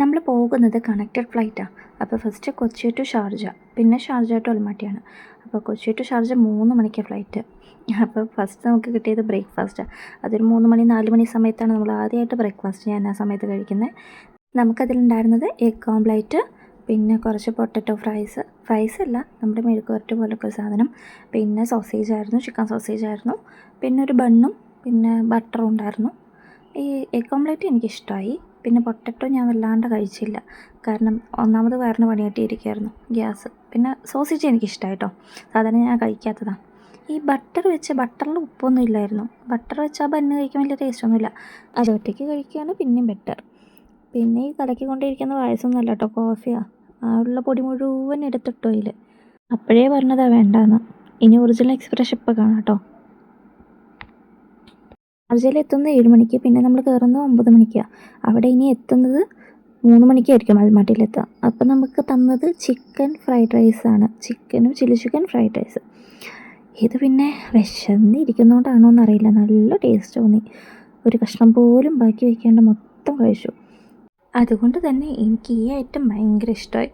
നമ്മൾ പോകുന്നത് കണക്റ്റഡ് ഫ്ലൈറ്റാണ്. അപ്പോൾ ഫസ്റ്റ് കൊച്ചി ടു ഷാർജ, പിന്നെ ഷാർജ ടു അൽമാട്ടിയാണ്. അപ്പോൾ കൊച്ചി ടു ഷാർജ 3 മണിക്കാണ് ഫ്ലൈറ്റ്. അപ്പോൾ ഫസ്റ്റ് നമുക്ക് കിട്ടിയത് ബ്രേക്ക്ഫാസ്റ്റാണ്. അതൊരു 3 മണി 4 മണി സമയത്താണ് നമ്മൾ ആദ്യമായിട്ട് ബ്രേക്ക്ഫാസ്റ്റ് ഞാൻ ആ സമയത്ത് കഴിക്കുന്നത്. നമുക്കതിലുണ്ടായിരുന്നത് എഗ് ഓംപ്ലേറ്റ്, പിന്നെ കുറച്ച് പൊട്ടറ്റോ ഫ്രൈസ് അല്ല, നമ്മുടെ മെഴുക്കുവരട്ടി പോലൊക്കെ ഒരു സാധനം, പിന്നെ സോസേജ് ആയിരുന്നു, ചിക്കൻ സോസേജ് ആയിരുന്നു, പിന്നെ ഒരു ബണ്ണും പിന്നെ ബട്ടറും ഉണ്ടായിരുന്നു. ഈ എഗ് ഓംപ്ലേറ്റ് എനിക്കിഷ്ടമായി. പിന്നെ പൊട്ടറ്റോ ഞാൻ വല്ലാണ്ട് കഴിച്ചില്ല, കാരണം ഒന്നാമത് വയറിന് പണി കിട്ടിയിരിക്കുകയായിരുന്നു, ഗ്യാസ്. പിന്നെ സോസേജ് എനിക്കിഷ്ടമായി കേട്ടോ, സാധാരണ ഞാൻ കഴിക്കാത്തതാണ്. ഈ ബട്ടറിൽ ഉപ്പൊന്നും ഇല്ലായിരുന്നു. ബട്ടർ വെച്ച് ആ ബണ്ണ് കഴിക്കാൻ വലിയ ടേസ്റ്റൊന്നുമില്ല. അത് ഒറ്റയ്ക്ക് കഴിക്കുകയാണ് പിന്നെയും ബെറ്റർ. പിന്നെ ഈ കലക്കിക്കൊണ്ടിരിക്കുന്ന പായസമൊന്നും അല്ല കേട്ടോ, കോഫിയാണ്. ആ ഉള്ള പൊടി മുഴുവൻ എടുത്തിട്ടു അതിൽ. അപ്പോഴേ പറഞ്ഞതാ വേണ്ടാന്ന്. ഇനി ഒറിജിനൽ എക്സ്പ്രഷൻ ഇപ്പോൾ കാണാം കേട്ടോ. ഷാർജയിൽ എത്തുന്നത് 7 മണിക്ക്, പിന്നെ നമ്മൾ കയറുന്നത് 9 മണിക്കാണ്. അവിടെ ഇനി എത്തുന്നത് 3 മണിക്കായിരിക്കും അൽമാട്ടിയിലെത്തുക. അപ്പം നമുക്ക് തന്നത് ചിക്കൻ ഫ്രൈഡ് റൈസാണ്, ചില്ലി ചിക്കൻ ഫ്രൈഡ് റൈസ്. ഇത് പിന്നെ വിശന്നിരിക്കുന്നതുകൊണ്ടാണോ എന്നറിയില്ല, നല്ല ടേസ്റ്റ് തോന്നി. ഒരു കഷ്ണം പോലും ബാക്കി വയ്ക്കാണ്ട് മൊത്തം കഴിച്ചു. അതുകൊണ്ട് തന്നെ എനിക്ക് ഈ ഐറ്റം ഭയങ്കര ഇഷ്ടമായി.